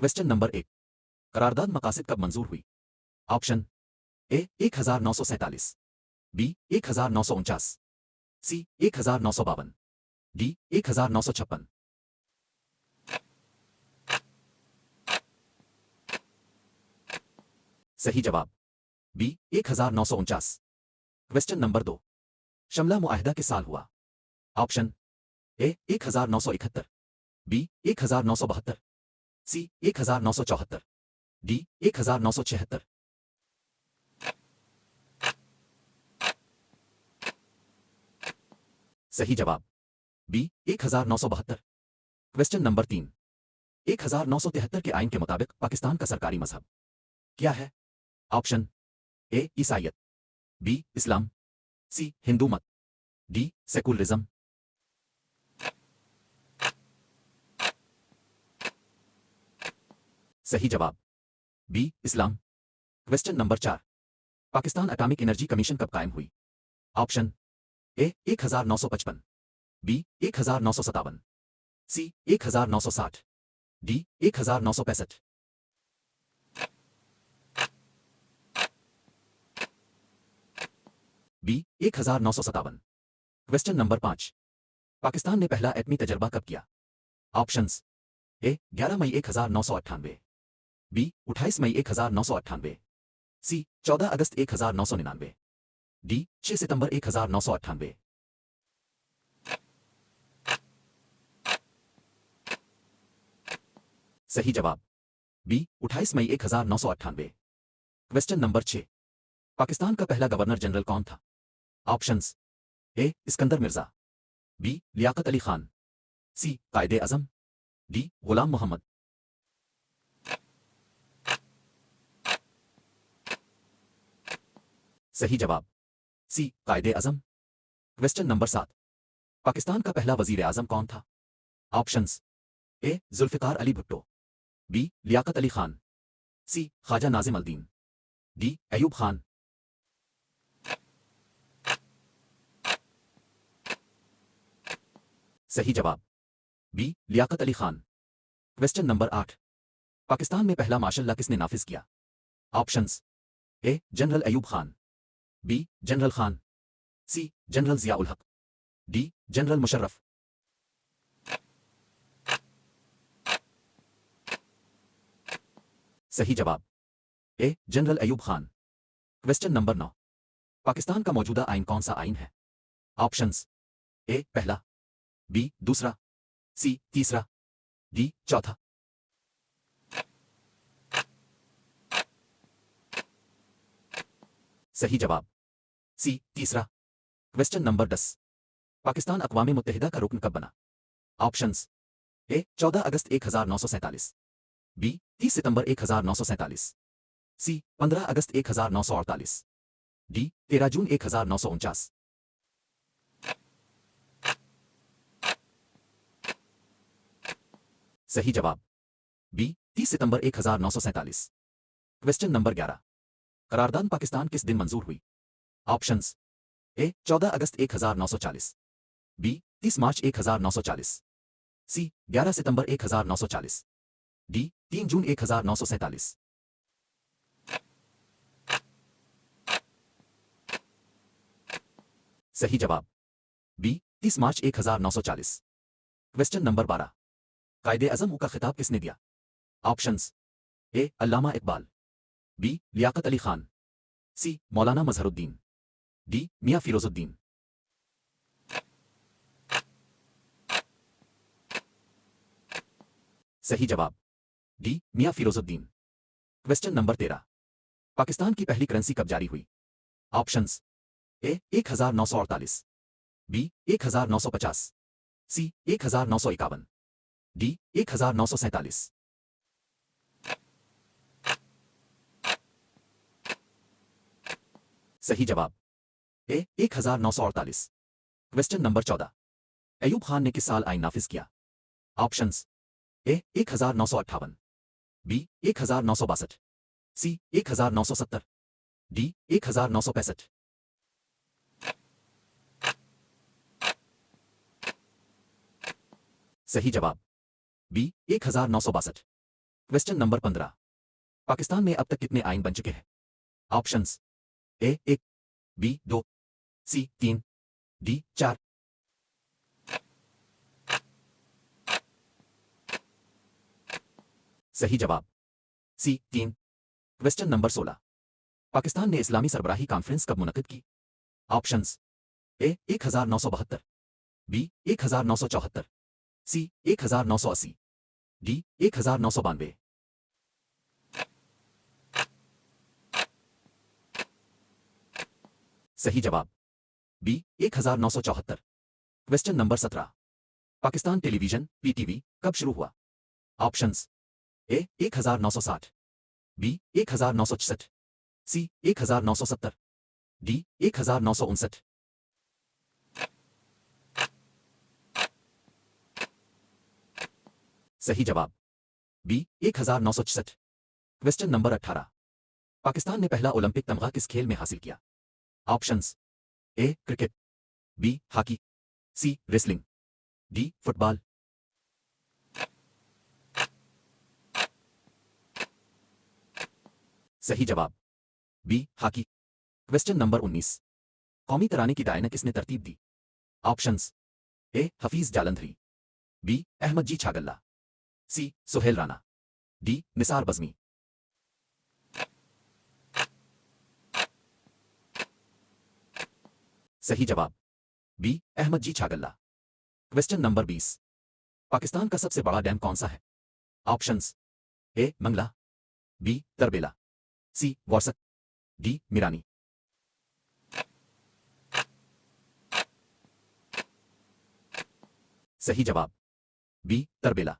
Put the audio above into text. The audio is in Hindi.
Question number 1। करारदाद मकासद कब मंजूर हुई? Option A 1947, B 1949, C 1952, D 1956। सही जवाब बी 1949। Question number 2। शमला मुआहदा किस साल हुआ? Option A 1971, B 1972, C 1974, D 1976। सही जवाब बी 1972। Question number 3। 1973 के आइन के मुताबिक पाकिस्तान का सरकारी मजहब क्या है? ऑप्शन ए ईसाइयत, बी इस्लाम, सी हिंदू मत, डी सेकुलरिज्म। सही जवाब बी इस्लाम। Question number 4। Pakistan atomic energy commission कब कायम हुई? Option A 1955, B 1957, C 1960, D 1965। B 1957। Question number 5। Pakistan ने पहला एटमी तजर्बा कब किया? ऑप्शंस ए 11 मई 1998, बी 28 मई 1998, सी 14 अगस्त 1999, डी 6 सितंबर 1998। सही जवाब बी 28 मई 1998। Question number 6। पाकिस्तान का पहला गवर्नर जनरल कौन था? Options A Iskander Mirza, B Liaquat Ali Khan, C Quaid e Azam, D गुलाम मोहम्मद। सही जवाब सी कायदे आजम। Question number 7। पाकिस्तान का पहला वजीर आजम कौन था? Options A Zulfikar Ali Bhutto, B Liaquat Ali Khan, C Khawaja Nazim al Din, D Ayub Khan. सही जवाब B Liaquat Ali Khan. Question number 8। Pakistan में पहला मार्शल लॉ किसने नाफिज किया? Options A general Ayub Khan, B general Khan, C general Ziaul Haq, D general Musharraf. सही जवाब A general Ayub Khan. Question number 9। Pakistan का मौजूदा आइन कौन सा आइन है? ऑप्शंस ए पहला, बी दूसरा, सी तीसरा, डी चौथा। सही जवाब सी तीसरा। Question number 10। पाकिस्तान अक़वाम मुत्तहिदा का रुकन कब बना? ऑप्शंस ए 14 अगस्त 1947, बी 30 सितंबर 1947, सी 15 अगस्त 1948, डी 13 जून 1949। सही जवाब बी 30 सितंबर 1947। Question number 11। करारदाद पाकिस्तान किस दिन मंजूर हुई? ऑप्शंस ए 14 अगस्त 1940, बी 30 मार्च 1940, सी 11 सितंबर 1940, डी 3 जून 1947। सही जवाब बी 30 मार्च 1940। Question number 12। कायदे आजम का खिताब किसने दिया? Options A Allama Iqbal, B Liaquat Ali Khan, C Maulana Mazharuddin, D Mian Firozuddin. सही जवाब D Mian Firozuddin. Question number 13। Pakistan की पहली करेंसी कब जारी हुई? Options A 1948, B 1950, C 1951, D 1947। सही जवाब A 1948। Question number 14। Ayub Khan ने किस साल आइन नाफिज किया? Options A 1958, B 1962, C 1970, D 1965। सही जवाब बी 1962। Question number 15। पाकिस्तान में अब तक कितने आइन बन चुके हैं? Options A 1, B 2, C 3, D 4। सही जवाब सी 3। Question number 16। पाकिस्तान ने इस्लामी सरबराही कॉन्फ्रेंस कब मुनक्किद की? Options A 1972, B 1974, C 1980, D 1992। सही जवाब B 1974। Question number 17। Pakistan television PTV कब शुरू हुआ? Options A 1960, B 1966, C 1970, D 1959। सही जवाब बी 1966। Question number 18। पाकिस्तान ने पहला ओलंपिक तमगा किस खेल में हासिल किया? Options A cricket, B hockey, C wrestling, D football. सही जवाब बी हॉकी। Question number 19। कौमी तराने की डायना किसने तरतीब दी? Options A Hafeez Jalandhari, B Ahmed G Chagla, C Suhail Rana, D Nisar Bazmi. सही जवाब B Ahmed G Chagla. Question number 20। Pakistan का सबसे बड़ा डैम कौन सा है? Options A Mangla, B Tarbela, C Warsak, D Mirani. सही जवाब बी तरबेला।